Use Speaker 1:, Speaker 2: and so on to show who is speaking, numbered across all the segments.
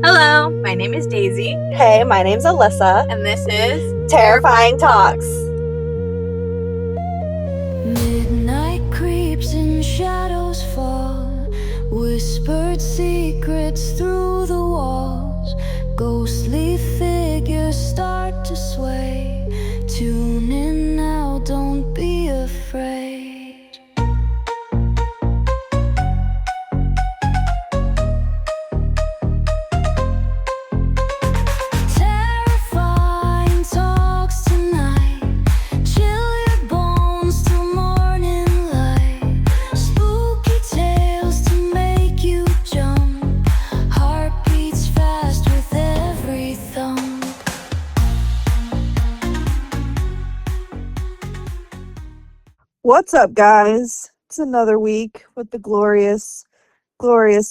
Speaker 1: Hello, my name is Daisy.
Speaker 2: Hey, my name's Alyssa.
Speaker 1: And this is
Speaker 2: Terrifying Talks.
Speaker 3: Midnight creeps and shadows fall, whispered secrets through the walls. Ghostly figures start to sway. Tune in now, don't be afraid. Terrifying talks tonight. Chill your bones till morning light. Spooky tales to make you jump. Heart beats fast with every thump.
Speaker 2: What's up, guys? It's another week with the glorious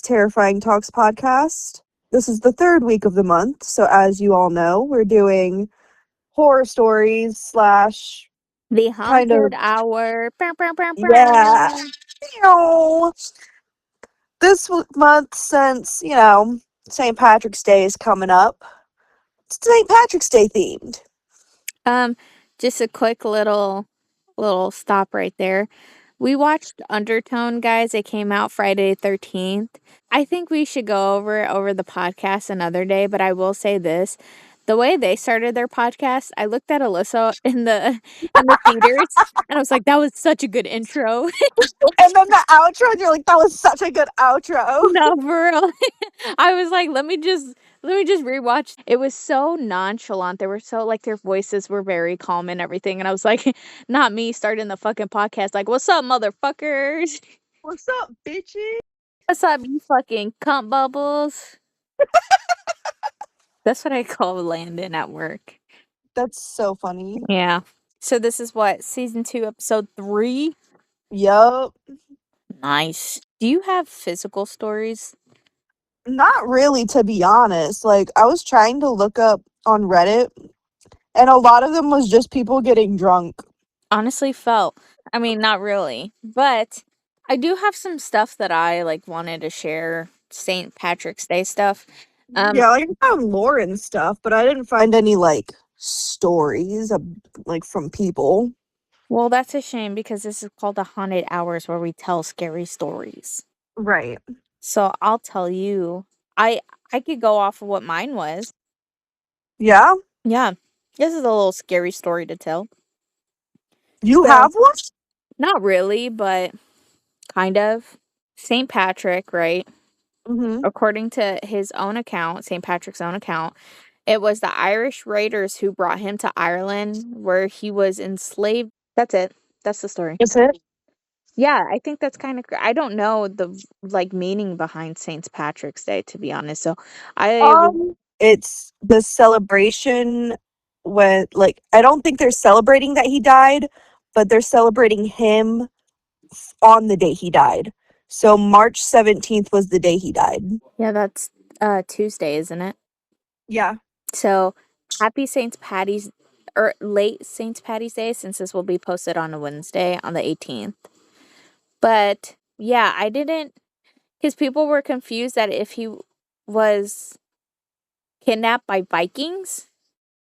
Speaker 2: Terrifying Talks podcast. This is the third week of the month, so as you all know, we're doing horror stories slash
Speaker 1: the
Speaker 2: kind of
Speaker 1: haunted hour.
Speaker 2: yeah. This month, since St. Patrick's Day is coming up, it's St. Patrick's Day themed.
Speaker 1: Just a quick little stop right there. We watched Undertone, guys. It came out Friday 13th. I think we should go over the podcast another day, but I will say this. The way they started their podcast, I looked at Alyssa in the theaters and I was like, that was such a good intro.
Speaker 2: And then the outro, and you're like, that was such a good outro.
Speaker 1: No, for real. I was like, let me just rewatch. It was so nonchalant. They were so like their voices were very calm and everything. And I was like, not me starting the fucking podcast. Like, what's up, motherfuckers?
Speaker 2: What's up, bitches?
Speaker 1: What's up, you fucking cunt bubbles? That's what I call Landon at work.
Speaker 2: That's so funny.
Speaker 1: Yeah. So this is what, season 2, episode 3?
Speaker 2: Yup.
Speaker 1: Nice. Do you have physical stories?
Speaker 2: Not really, to be honest. Like, I was trying to look up on Reddit, and a lot of them was just people getting drunk.
Speaker 1: Honestly, I mean, not really, but I do have some stuff that I like wanted to share. St. Patrick's Day stuff.
Speaker 2: Yeah, like I found lore and stuff, but I didn't find any like stories like from people.
Speaker 1: Well, that's a shame because this is called the Haunted Hours where we tell scary stories.
Speaker 2: Right.
Speaker 1: So I'll tell you, I could go off of what mine was.
Speaker 2: Yeah?
Speaker 1: Yeah, this is a little scary story to tell.
Speaker 2: You
Speaker 1: So-
Speaker 2: have one?
Speaker 1: Not really, but kind of. St. Patrick, right?
Speaker 2: Mm-hmm.
Speaker 1: According to his own account, St. Patrick's own account, it was the Irish raiders who brought him to Ireland where he was enslaved. That's it. That's the story.
Speaker 2: Is it?
Speaker 1: Yeah, I think that's kind of. I don't know the like meaning behind St. Patrick's Day, to be honest. So
Speaker 2: It's the celebration when, like, I don't think they're celebrating that he died, but they're celebrating him on the day he died. So March 17th was the day he died.
Speaker 1: yeah, that's Tuesday, isn't it?
Speaker 2: Yeah.
Speaker 1: So happy St. Patty's or late St. Patty's Day, since this will be posted on a Wednesday on the 18th. But yeah, I didn't, because people were confused that if he was kidnapped by Vikings,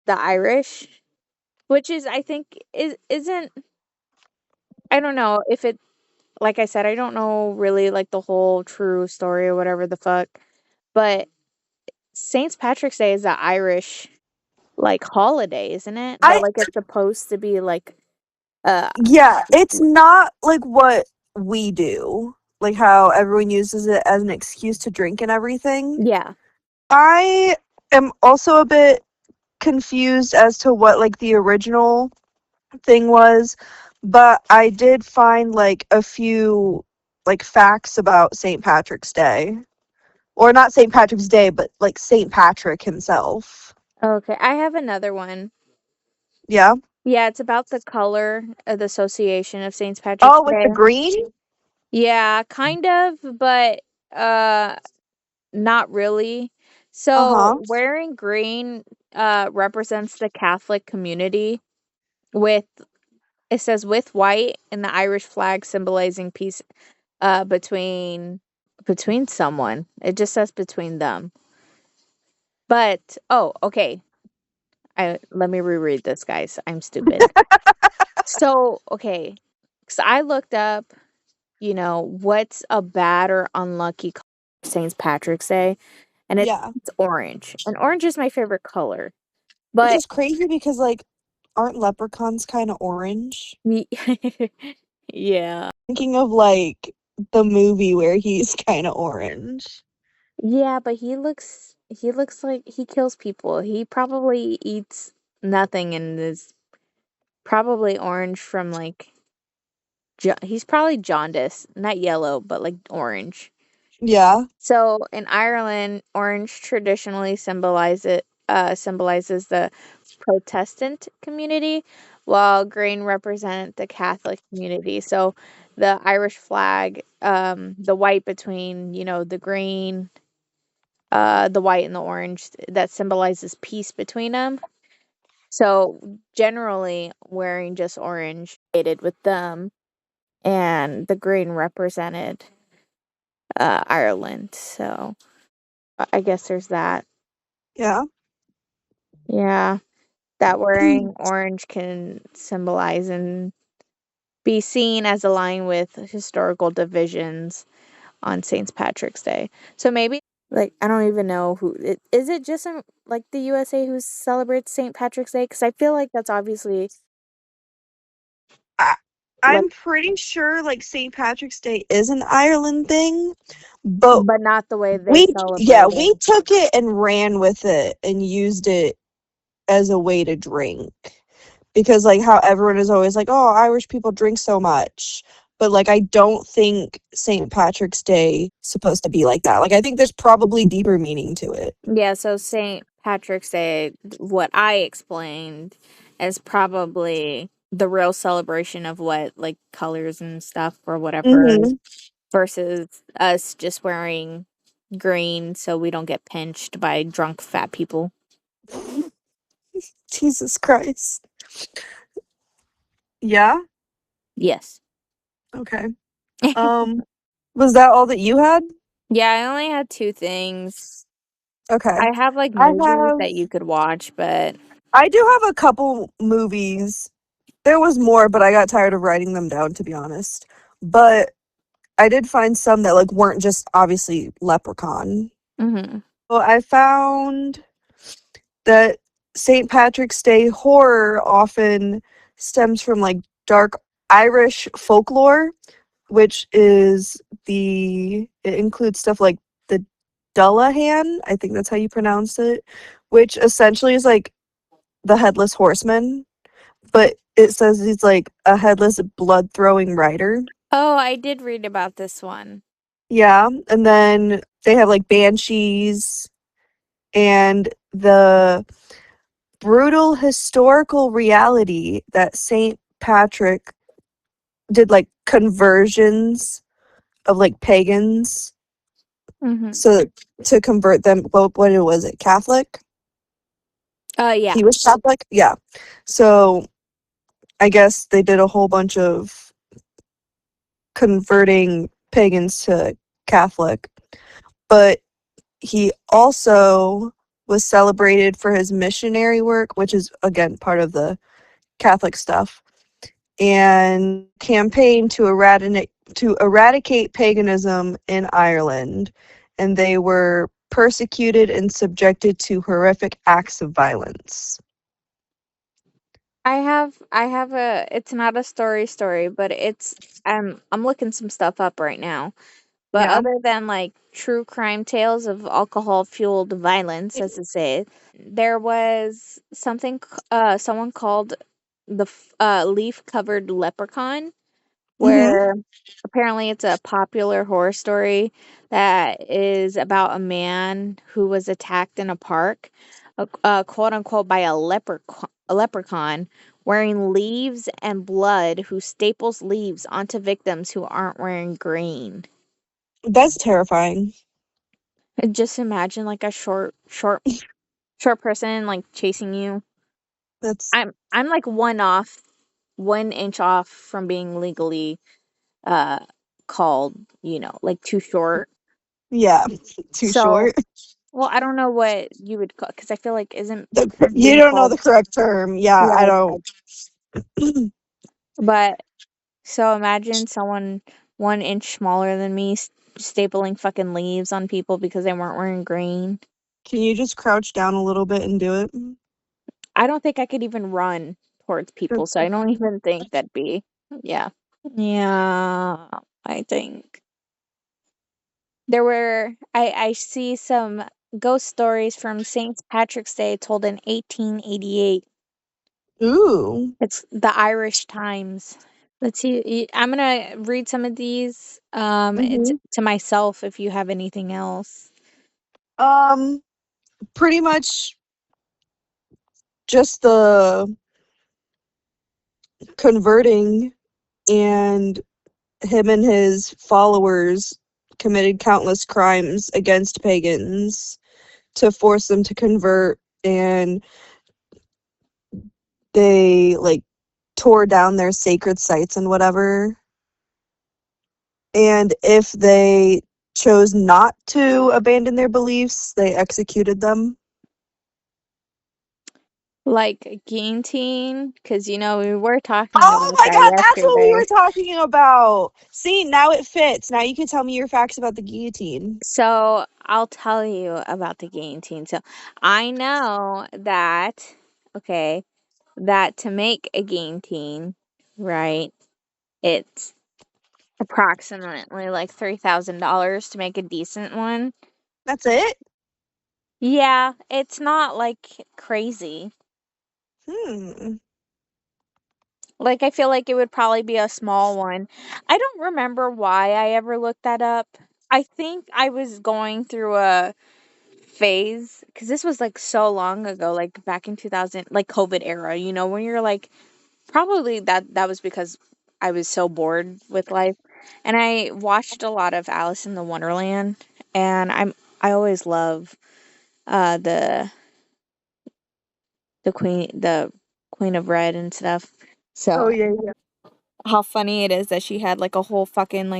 Speaker 1: the Irish, which is, I think, isn't, I don't know if it, like I said, I don't know really like the whole true story or whatever the fuck, but St. Patrick's Day is the Irish like holiday, isn't it? That like it's supposed to be like
Speaker 2: Yeah, it's not like what we do, like how everyone uses it as an excuse to drink and everything.
Speaker 1: yeah.
Speaker 2: I am also a bit confused as to what like the original thing was, but I did find like a few like facts about St. Patrick's Day. Or not St. Patrick's Day, but like St. Patrick himself.
Speaker 1: Okay, I have another one.
Speaker 2: Yeah.
Speaker 1: Yeah, it's about the color of the Association of St. Patrick's
Speaker 2: Oh, with
Speaker 1: Day.
Speaker 2: the green?
Speaker 1: Yeah, kind of, but not really. So
Speaker 2: Uh-huh.
Speaker 1: wearing green represents the Catholic community with it says with white and the Irish flag symbolizing peace between someone. It just says between them. But okay. I let me reread this, guys. I'm stupid. So, okay. So I looked up, what's a bad or unlucky color for St. Patrick's Day, and
Speaker 2: Yeah.
Speaker 1: it's orange. And orange is my favorite color.
Speaker 2: Which
Speaker 1: But
Speaker 2: is crazy because, like, aren't leprechauns kind of orange?
Speaker 1: me yeah.
Speaker 2: Thinking of, like, the movie where he's kind of orange.
Speaker 1: Yeah, but he looks like he kills people. He probably eats nothing and is probably orange from like he's probably jaundice, not yellow, but like orange.
Speaker 2: Yeah.
Speaker 1: So in Ireland, orange traditionally symbolizes the Protestant community, while green represent the Catholic community. So the Irish flag, the white between, the green, the white and the orange, that symbolizes peace between them. So generally, wearing just orange associated with them, and the green represented Ireland. So I guess there's that.
Speaker 2: Yeah.
Speaker 1: Yeah, that wearing orange can symbolize and be seen as aligning with historical divisions on St. Patrick's Day. So maybe, like, I don't even know is it just like the USA who celebrates St. Patrick's Day? Because I feel like that's obviously
Speaker 2: I,
Speaker 1: like,
Speaker 2: I'm pretty sure, like, St. Patrick's Day is an Ireland thing, but
Speaker 1: but not the way they
Speaker 2: we, yeah,
Speaker 1: celebrate it.
Speaker 2: we took it and ran with it and used it as a way to drink. Because, like, how everyone is always like, oh, Irish people drink so much. But, like, I don't think St. Patrick's Day is supposed to be like that. Like, I think there's probably deeper meaning to it.
Speaker 1: Yeah, so St. Patrick's Day, what I explained, is probably the real celebration of what, like, colors and stuff or whatever,
Speaker 2: Hmm.
Speaker 1: versus us just wearing green so we don't get pinched by drunk fat people.
Speaker 2: Jesus Christ. Yeah?
Speaker 1: Yes.
Speaker 2: Okay. Um, was that all that you had?
Speaker 1: Yeah, I only had two things.
Speaker 2: Okay.
Speaker 1: I have like
Speaker 2: I
Speaker 1: movies
Speaker 2: have
Speaker 1: that you could watch, but
Speaker 2: I do have a couple movies. There was more, but I got tired of writing them down, to be honest. But I did find some that, like, weren't just obviously Leprechaun.
Speaker 1: mhm.
Speaker 2: Well, I found that St. Patrick's Day horror often stems from, like, dark Irish folklore, which is it includes stuff like the Dullahan, I think that's how you pronounce it, which essentially is like the headless horseman, but it says he's like a headless blood throwing rider.
Speaker 1: Oh, I did read about this one.
Speaker 2: Yeah, and then they have like banshees and the brutal historical reality that St. Patrick did, like, conversions of, like, pagans,
Speaker 1: Mhm.
Speaker 2: so to convert them. What was it, Catholic?
Speaker 1: Yeah.
Speaker 2: He was Catholic? Yeah. So I guess they did a whole bunch of converting pagans to Catholic, but he also was celebrated for his missionary work, which is again part of the Catholic stuff, and campaigned to eradicate paganism in Ireland, and they were persecuted and subjected to horrific acts of violence.
Speaker 1: I have a it's not a story, but I'm looking some stuff up right now. But
Speaker 2: Yeah.
Speaker 1: other than like true crime tales of alcohol fueled violence, as it says, there was someone called the leaf covered leprechaun,
Speaker 2: Mhm.
Speaker 1: where apparently it's a popular horror story that is about a man who was attacked in a park, quote unquote, by a leprechaun wearing leaves and blood, who staples leaves onto victims who aren't wearing green.
Speaker 2: That's terrifying.
Speaker 1: And just imagine like a short person like chasing you.
Speaker 2: That's
Speaker 1: I'm like 1 inch off from being legally uh called, like too short.
Speaker 2: yeah, too
Speaker 1: So
Speaker 2: short.
Speaker 1: Well, I don't know what you would call, because I feel like isn't
Speaker 2: You
Speaker 1: being
Speaker 2: don't know
Speaker 1: called
Speaker 2: the correct term. Yeah, I
Speaker 1: right.
Speaker 2: don't.
Speaker 1: But so imagine someone 1 inch smaller than me stapling fucking leaves on people because they weren't wearing green.
Speaker 2: Can you just crouch down a little bit and do it?
Speaker 1: I don't think I could even run towards people, so I don't even think that'd be. Yeah. Yeah, I think. I see some ghost stories from St. Patrick's Day told in 1888.
Speaker 2: Ooh.
Speaker 1: It's the Irish Times. Let's see. I'm gonna read some of these it's
Speaker 2: Hmm.
Speaker 1: to myself if you have anything else.
Speaker 2: Um, pretty much just the converting, and him and his followers committed countless crimes against pagans to force them to convert, and they like tore down their sacred sites and whatever. And if they chose not to abandon their beliefs, they executed them.
Speaker 1: Like guillotine, because we were talking
Speaker 2: Oh
Speaker 1: about
Speaker 2: my
Speaker 1: that
Speaker 2: god, that's what we were
Speaker 1: yesterday.
Speaker 2: talking about. See, now it fits. Now you can tell me your facts about the guillotine.
Speaker 1: So I'll tell you about the guillotine. So I know that, okay, that to make a guillotine, right, it's approximately like $3,000 to make a decent one.
Speaker 2: That's it?
Speaker 1: Yeah, it's not like crazy.
Speaker 2: Hmm.
Speaker 1: Like, I feel like it would probably be a small one. I don't remember why I ever looked that up. I think I was going through a phase because this was like so long ago, like back in 2000, like COVID era, when you're like, probably that was because I was so bored with life. And I watched a lot of Alice in the Wonderland, and I always love the Queen of Red and stuff.
Speaker 2: Oh
Speaker 1: So
Speaker 2: yeah, yeah.
Speaker 1: how funny it is that she had like a whole fucking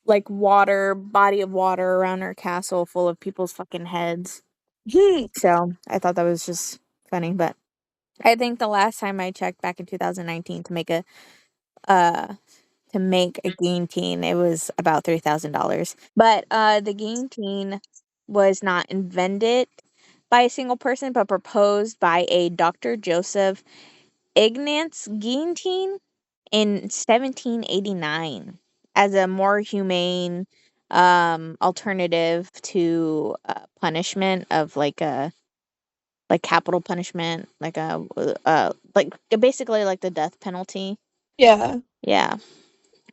Speaker 1: like water body of water around her castle full of people's fucking heads.
Speaker 2: Hmm.
Speaker 1: So I thought that was just funny. But I think the last time I checked back in 2019 uh to make a guillotine, it was about $3,000. But the guillotine was not invented by a single person, but proposed by a Dr. Joseph Ignatz Guillotine in 1789 as a more humane alternative to punishment of like capital punishment, like like basically like the death penalty.
Speaker 2: Yeah.
Speaker 1: Yeah,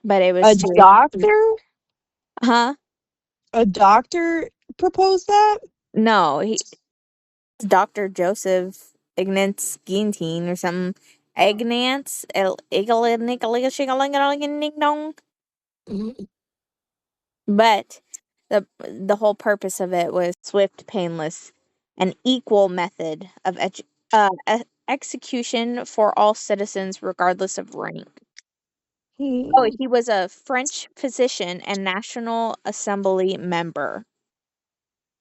Speaker 1: but it
Speaker 2: A
Speaker 1: was too.
Speaker 2: doctor?
Speaker 1: Huh?
Speaker 2: A doctor proposed that?
Speaker 1: No, he Dr. Joseph Ignatz Guillotine or something. Ignatz But the whole purpose of it was swift, painless, and equal method of execution for all citizens, regardless of rank. Oh,
Speaker 2: Hmm.
Speaker 1: he was a French physician and National Assembly member,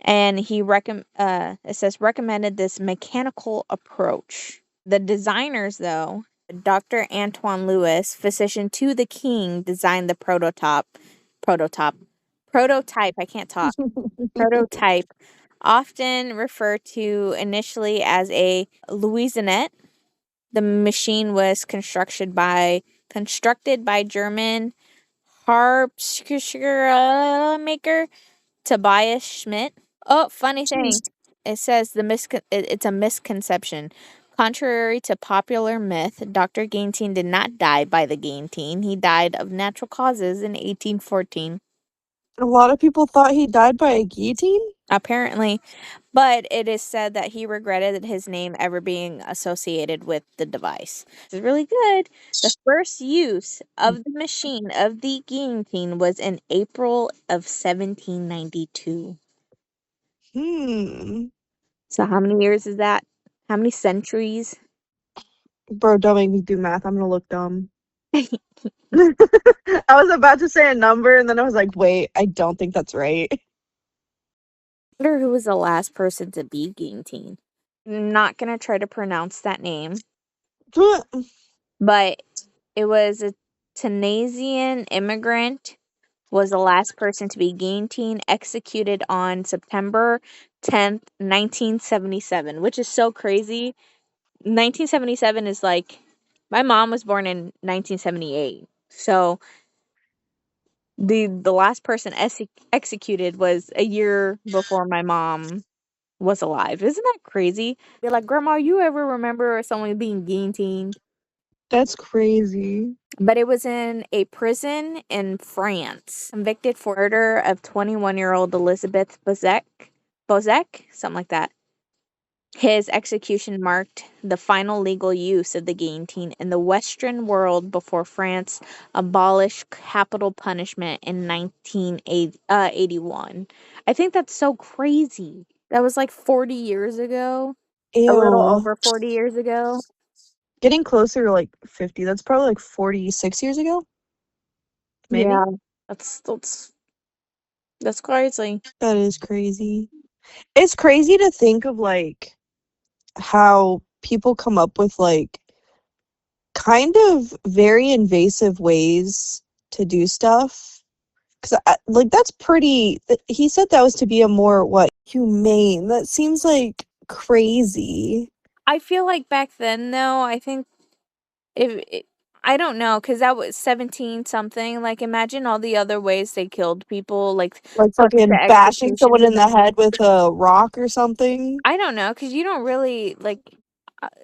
Speaker 1: and it says recommended this mechanical approach. The designers, though, Dr. Antoine Louis, physician to the king, designed the prototype, prototype. I can't talk. Prototype, often referred to initially as a Louisianette. The machine was constructed by German harpsichord maker Tobias Schmidt. Oh, funny thing. It says it's a misconception. Contrary to popular myth, Dr. Guillotine did not die by the guillotine. He died of natural causes in 1814.
Speaker 2: A lot of people thought he died by a guillotine?
Speaker 1: Apparently, but it is said that he regretted his name ever being associated with the device. It's really good. The first use of the machine of the guillotine was in April of 1792.
Speaker 2: Hmm.
Speaker 1: So how many years is that? How many centuries?
Speaker 2: Bro, don't make me do math. I'm gonna look dumb. I was about to say a number and then I was like, wait, I don't think that's right.
Speaker 1: wonder who was the last person to be guillotined. I'm not gonna try to pronounce that name, but it was a Tunisian immigrant was the last person to be guillotined, executed on September 10th, 1977, which is so crazy. 1977 is like my mom was born in 1978. So the last person executed was a year before my mom was alive. Isn't that crazy? Be like, "Grandma, you ever remember someone being guillotined?"
Speaker 2: That's crazy.
Speaker 1: But it was in a prison in France. Convicted for murder of 21-year-old Elizabeth Bozek, something like that. His execution marked the final legal use of the guillotine in the Western world before France abolished capital punishment in 1981. I think that's so crazy. That was like 40 years ago, a little
Speaker 2: Ew.
Speaker 1: over 40 years ago.
Speaker 2: Getting closer to like 50. That's probably like 46 years ago, maybe.
Speaker 1: Yeah, that's crazy.
Speaker 2: That is crazy. It's crazy to think of like how people come up with like kind of very invasive ways to do stuff. Cause like that's pretty. He said that was to be a more what humane. That seems like crazy.
Speaker 1: I feel like back then, though, I think if it, I don't know, because that was 17 something. Like, imagine all the other ways they killed people, like
Speaker 2: Like
Speaker 1: put them to
Speaker 2: fucking bashing
Speaker 1: executions
Speaker 2: someone
Speaker 1: in
Speaker 2: in
Speaker 1: the.
Speaker 2: the head with a rock or something.
Speaker 1: I don't know, because you don't really like.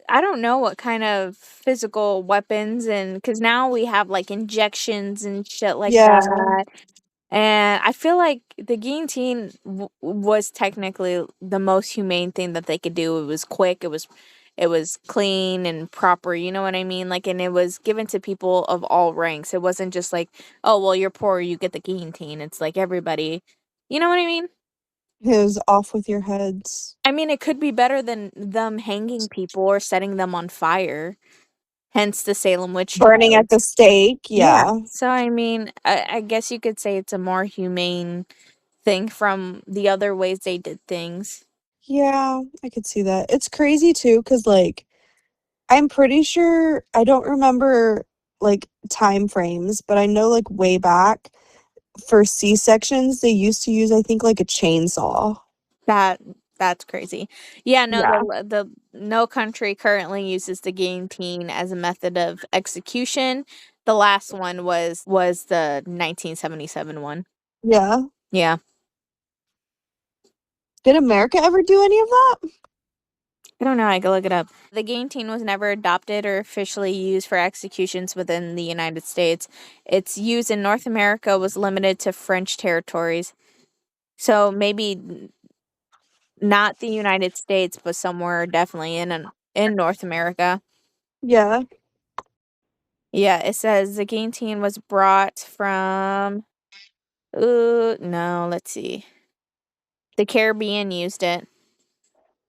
Speaker 1: I don't know what kind of physical weapons, and because now we have like injections and shit like
Speaker 2: Yeah,
Speaker 1: that. And I feel like the guillotine was technically the most humane thing that they could do. It was quick, it was clean and proper, you know what I mean? Like, and it was given to people of all ranks. It wasn't just like, "Oh, well, you're poor, you get the guillotine." It's like everybody. You know what I mean?
Speaker 2: it was off with your heads.
Speaker 1: I mean, it could be better than them hanging people or setting them on fire. Hence the Salem witch
Speaker 2: Burning at
Speaker 1: trials.
Speaker 2: the stake.
Speaker 1: Yeah.
Speaker 2: Yeah.
Speaker 1: So I mean, I guess you could say it's a more humane thing from the other ways they did things.
Speaker 2: Yeah, I could see that. It's crazy too, because like I'm pretty sure I don't remember like time frames, but I know like way back for C-sections they used to use I think like a chainsaw.
Speaker 1: That that's crazy. Yeah, no,
Speaker 2: Yeah.
Speaker 1: the no country currently uses the guillotine as a method of execution. The last one was the 1977 one.
Speaker 2: Yeah.
Speaker 1: Yeah.
Speaker 2: Did America ever do any of that?
Speaker 1: I don't know, I can look it up. The guillotine was never adopted or officially used for executions within the United States. Its use in North America was limited to French territories. So maybe not the United States, but somewhere definitely in North America.
Speaker 2: Yeah.
Speaker 1: Yeah, it says the guillotine was brought from no, let's see. The Caribbean used it.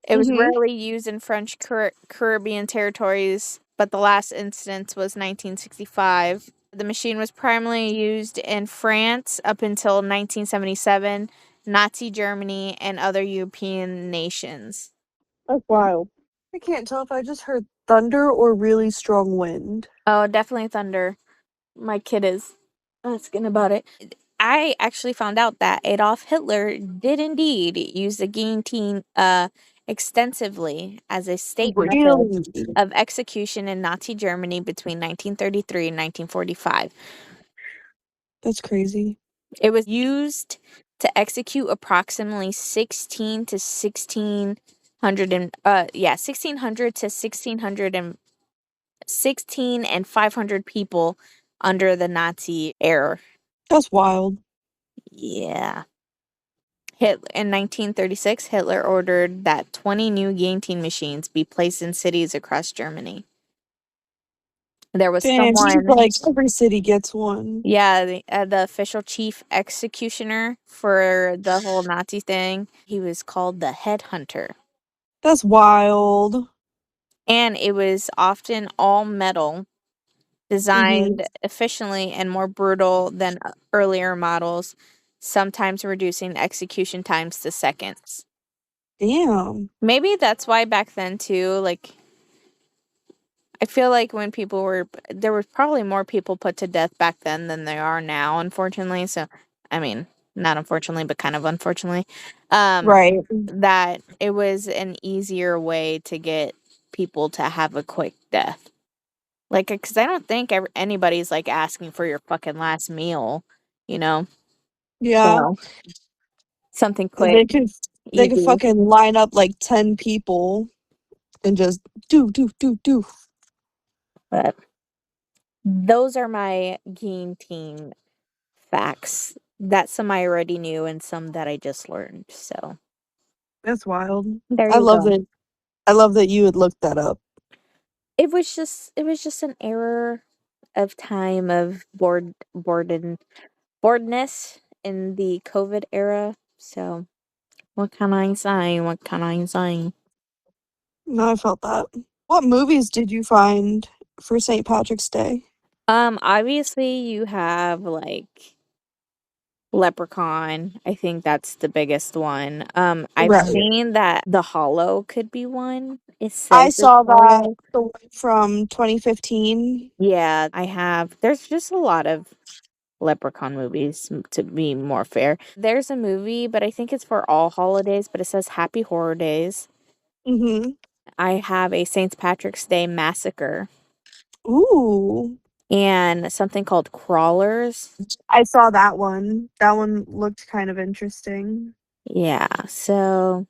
Speaker 1: It was
Speaker 2: Mhm.
Speaker 1: rarely used in French Caribbean territories, but the last instance was 1965. The machine was primarily used in France up until 1977, Nazi Germany, and other European nations.
Speaker 2: That's wild. I can't tell if I just heard thunder or really strong wind.
Speaker 1: Oh, definitely thunder. My kid is asking about it. I actually found out that Adolf Hitler did indeed use the guillotine extensively as a state method
Speaker 2: Really?
Speaker 1: of execution in Nazi Germany between 1933 and 1945.
Speaker 2: That's crazy.
Speaker 1: It was used to execute approximately 16 to 1600 and 1600 to 1600 and 16 and 500 people under the Nazi era.
Speaker 2: That's wild.
Speaker 1: Yeah. In 1936, Hitler ordered that 20 new guillotine machines be placed in cities across Germany. There was
Speaker 2: Damn, he's
Speaker 1: someone,
Speaker 2: like every city gets one.
Speaker 1: yeah, the official chief executioner for the whole Nazi thing. He was called the headhunter.
Speaker 2: That's wild.
Speaker 1: And it was often all metal,
Speaker 2: Mhm.
Speaker 1: designed efficiently and more brutal than earlier models. sometimes reducing execution times to seconds.
Speaker 2: Damn.
Speaker 1: Maybe that's why back then too, like I feel like when there was probably more people put to death back then than there are now, unfortunately. So, I mean, not unfortunately, but kind of unfortunately, um,
Speaker 2: Right.
Speaker 1: that it was an easier way to get people to have a quick death. Like, because I don't think anybody's like asking for your fucking last meal, you know?
Speaker 2: Yeah.
Speaker 1: So, something quick,
Speaker 2: They could they could
Speaker 1: easy.
Speaker 2: fucking line up like 10 people and just do.
Speaker 1: But those are my guillotine facts. That's some I already knew and some that I just learned. So
Speaker 2: That's wild.
Speaker 1: there
Speaker 2: I
Speaker 1: you
Speaker 2: love
Speaker 1: go.
Speaker 2: that. I love that you had looked that up.
Speaker 1: It was just an error of time of boredness in the COVID era. So what can I say? What can I say?
Speaker 2: No, I felt that. What movies did you find for St. Patrick's Day?
Speaker 1: Obviously you have like Leprechaun. I think that's the biggest one. I've
Speaker 2: Right.
Speaker 1: seen that The Hollow could be one. It
Speaker 2: I
Speaker 1: says it's
Speaker 2: saw that
Speaker 1: Hollow.
Speaker 2: the one from 2015.
Speaker 1: Yeah, I have. There's just a lot of Leprechaun movies, to be more fair. There's a movie, but I think it's for all holidays, but it says Happy Horror Days.
Speaker 2: Mhm.
Speaker 1: I have a St. Patrick's Day Massacre
Speaker 2: Ooh.
Speaker 1: and something called Crawlers.
Speaker 2: I saw that one. That one looked kind of interesting.
Speaker 1: Yeah, so,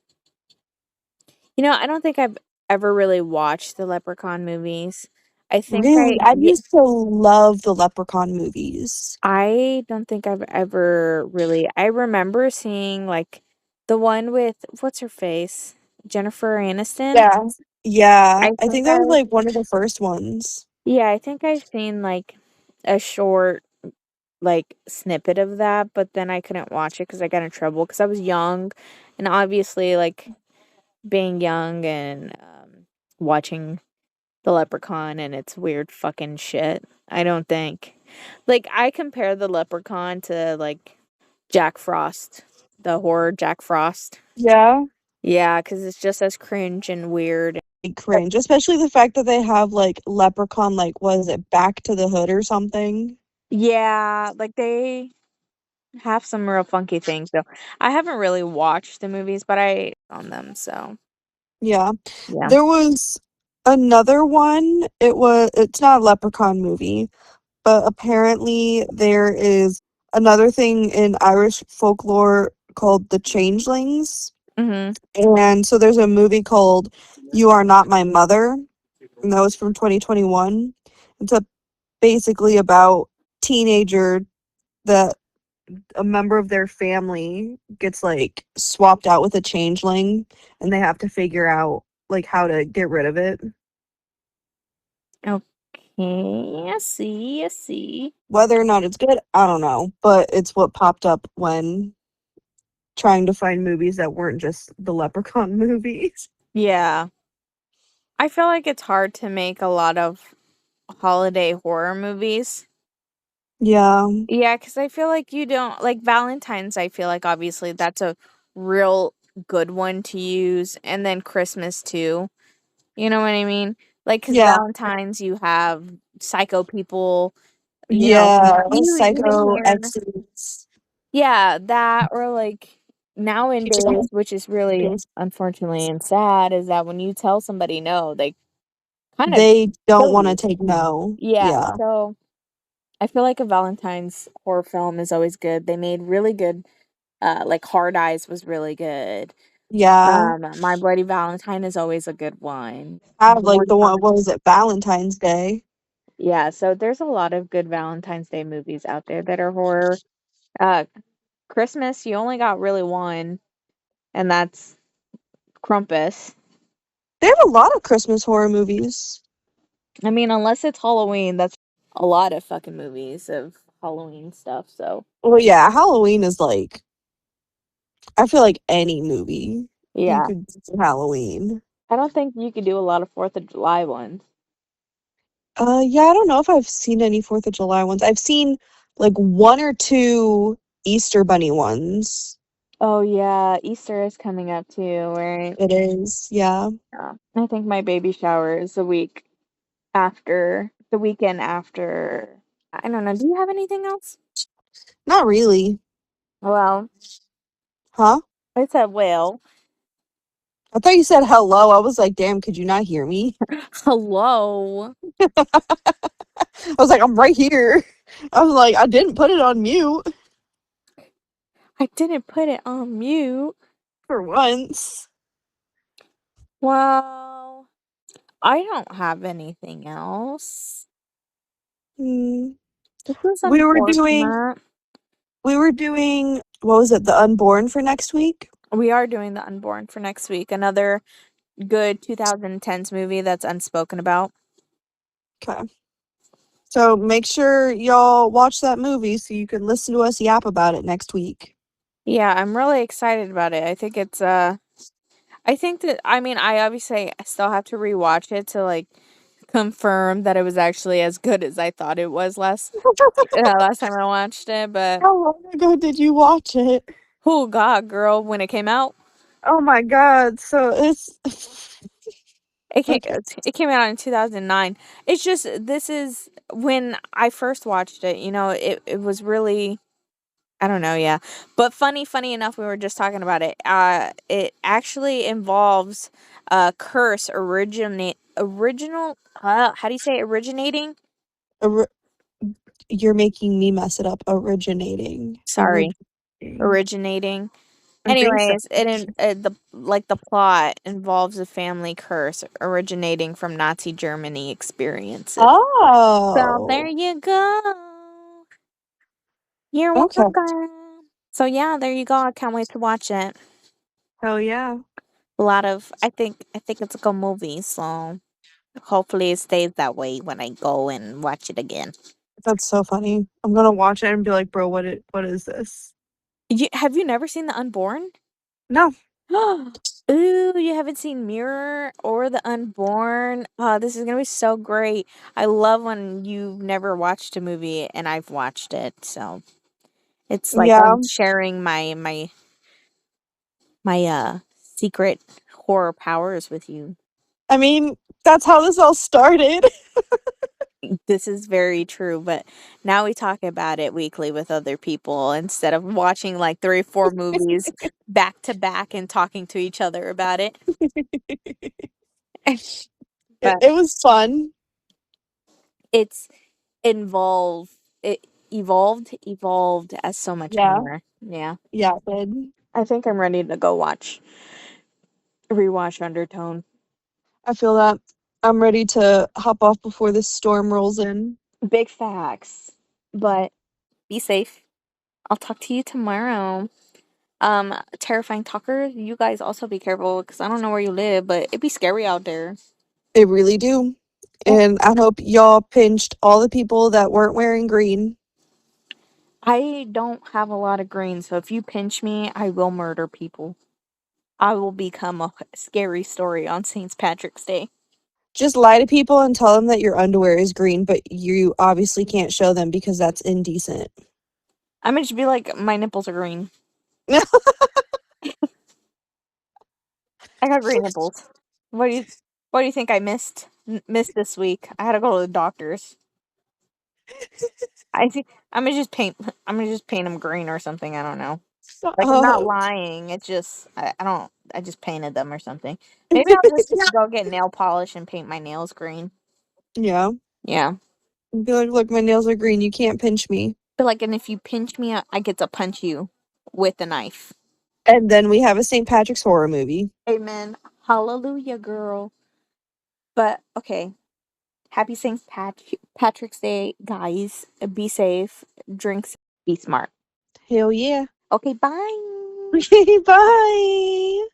Speaker 1: I don't think I've ever really watched the Leprechaun movies. I think
Speaker 2: Really? I used to love the Leprechaun movies.
Speaker 1: I don't think I've ever really I remember seeing, like, the one with what's her face? Jennifer Aniston?
Speaker 2: Yeah. Yeah.
Speaker 1: I
Speaker 2: I
Speaker 1: think
Speaker 2: think that was
Speaker 1: I
Speaker 2: like one of the first ones.
Speaker 1: Yeah, I think I've seen, like, a short, like, snippet of that, but then I couldn't watch it because I got in trouble because I was young, and obviously, like, being young and, watching The Leprechaun and its weird fucking shit, I don't think like, I compare The Leprechaun to, like, Jack Frost, the horror Jack Frost.
Speaker 2: Yeah.
Speaker 1: Yeah, because it's just as cringe and weird.
Speaker 2: Like, cringe, especially the fact that they have like Leprechaun, like, was it Back to the Hood or something?
Speaker 1: Yeah, like, they have some real funky things, so I haven't really watched the movies, but I on them, so
Speaker 2: Yeah.
Speaker 1: yeah.
Speaker 2: There was another one. It's not a Leprechaun movie, but apparently there is another thing in Irish folklore called the Changelings.
Speaker 1: Mhm.
Speaker 2: And so there's a movie called You Are Not My Mother, and that was from 2021. It's basically about teenager that a member of their family gets like swapped out with a changeling, and they have to figure out like how to get rid of it.
Speaker 1: Okay, I see, I see.
Speaker 2: Whether or not it's good, I don't know, but it's what popped up when trying to find movies that weren't just the Leprechaun movies.
Speaker 1: Yeah. I feel like it's hard to make a lot of holiday horror movies.
Speaker 2: Yeah.
Speaker 1: Yeah, because I feel like you don't like Valentine's, I feel like obviously that's a real good one to use, and then Christmas too. You know what I mean? Like, because
Speaker 2: Yeah.
Speaker 1: Valentine's, you have psycho people, you know,
Speaker 2: Yeah.
Speaker 1: you even
Speaker 2: Psycho
Speaker 1: hear,
Speaker 2: exes.
Speaker 1: yeah, that, or like nowadays, which is really unfortunately and sad, is that when you tell somebody no, they kind of
Speaker 2: They don't
Speaker 1: kill
Speaker 2: want to
Speaker 1: you.
Speaker 2: take no.
Speaker 1: Yeah,
Speaker 2: Yeah.
Speaker 1: so I feel like a Valentine's horror film is always good. They made really good, like Hard Eyes was really good.
Speaker 2: Yeah.
Speaker 1: My Bloody Valentine is always a good one.
Speaker 2: Have like
Speaker 1: More
Speaker 2: the one,
Speaker 1: Time.
Speaker 2: what was it, Valentine's Day?
Speaker 1: Yeah, so there's a lot of good Valentine's Day movies out there that are horror. Uh, Christmas, you only got really one, and that's Krampus.
Speaker 2: They have a lot of Christmas horror movies.
Speaker 1: I mean, unless it's Halloween, that's a lot of fucking movies of Halloween stuff. So
Speaker 2: Well, yeah, Halloween is like, I feel like any movie you
Speaker 1: yeah,
Speaker 2: could do Halloween.
Speaker 1: I don't think you could do a lot of Fourth of July ones.
Speaker 2: Yeah, I don't know if I've seen any 4th of July ones. I've seen like one or two Easter bunny ones.
Speaker 1: Oh yeah, Easter is coming up too, right?
Speaker 2: It is, yeah.
Speaker 1: Yeah. I think my baby shower is the weekend after. I don't know. Do you have anything else?
Speaker 2: Not really.
Speaker 1: Well,
Speaker 2: Huh?
Speaker 1: I said well.
Speaker 2: I thought you said hello. I was like, damn, could you not hear me?
Speaker 1: Hello.
Speaker 2: I was like, I'm right here. I was like, I didn't put it on mute
Speaker 1: I didn't put it on mute.
Speaker 2: for once.
Speaker 1: Well, I don't have anything else.
Speaker 2: Hmm.
Speaker 1: This was
Speaker 2: We were doing
Speaker 1: unfortunate.
Speaker 2: what was it, the unborn for next week?
Speaker 1: We are doing The Unborn for next week. Another good 2010s movie that's unspoken about.
Speaker 2: Okay. So make sure y'all watch that movie so you can listen to us yap about it next week.
Speaker 1: Yeah, I'm really excited about it. I think it's I think that I mean I obviously still have to rewatch it to like confirm that it was actually as good as I thought it was last time I watched it, but
Speaker 2: How long ago did you watch it?
Speaker 1: oh god, girl, when it came out,
Speaker 2: Oh my god. So it's
Speaker 1: it came
Speaker 2: okay.
Speaker 1: it came out in 2009. It's just this is when I first watched it, it was really I don't know, yeah. But funny enough, we were just talking about it. It actually involves a curse how do you say originating?
Speaker 2: Ori- You're making me mess it up.
Speaker 1: Sorry,
Speaker 2: Originating.
Speaker 1: originating.
Speaker 2: I think so.
Speaker 1: Anyways, the plot involves a family curse originating from Nazi Germany experiences. So there
Speaker 2: Oh.
Speaker 1: you go. You're
Speaker 2: Okay.
Speaker 1: welcome. So yeah, there you go. I can't wait to watch it.
Speaker 2: Hell yeah.
Speaker 1: A lot of I think it's a good movie, so hopefully it stays that way when I go and watch it again.
Speaker 2: That's so funny. I'm gonna watch it and be like, bro, what is this?
Speaker 1: Have you never seen The Unborn?
Speaker 2: No.
Speaker 1: Ooh, you haven't seen Mirror or The Unborn? Oh, this is gonna be so great. I love when you've never watched a movie and I've watched it, so it's like
Speaker 2: Yeah.
Speaker 1: I'm sharing my secret horror powers with you.
Speaker 2: I mean, that's how this all started.
Speaker 1: This is very true, but now we talk about it weekly with other people instead of watching like 3 or 4 movies back to back and talking to each other about it. But
Speaker 2: It was fun.
Speaker 1: it's involved it evolved as so much
Speaker 2: Yeah.
Speaker 1: more. Yeah.
Speaker 2: Yeah, it did.
Speaker 1: I think I'm ready to go rewatch Undertone.
Speaker 2: I feel that. I'm ready to hop off before this storm rolls in.
Speaker 1: Big facts. But be safe. I'll talk to you tomorrow. Terrifying talkers, you guys also be careful because I don't know where you live, but it'd be scary out there.
Speaker 2: They really do.
Speaker 1: Oh,
Speaker 2: And I hope y'all pinched all the people that weren't wearing green.
Speaker 1: I don't have a lot of green, so if you pinch me, I will murder people. I will become a scary story on St. Patrick's Day.
Speaker 2: Just lie to people and tell them that your underwear is green, but you obviously can't show them because that's indecent.
Speaker 1: I'm gonna just be like, my nipples are green. I got green nipples. What do you what do you think I missed this week? I had to go to the doctor's. I think I'm gonna just paint them green or something. I don't know. Like I'm not
Speaker 2: Oh.
Speaker 1: lying. It's just I don't I just painted them or something. Maybe I'll just go get nail polish and paint my nails green.
Speaker 2: Yeah.
Speaker 1: Yeah.
Speaker 2: Be like, look, my nails are green. You can't pinch me.
Speaker 1: But like, and if you pinch me, I get to punch you with a knife.
Speaker 2: And then we have a St. Patrick's horror movie.
Speaker 1: Amen. Hallelujah, girl. But okay. Happy Patrick's Day, guys. Be safe. Drink. Be smart.
Speaker 2: Hell yeah.
Speaker 1: Okay. Bye.
Speaker 2: Bye.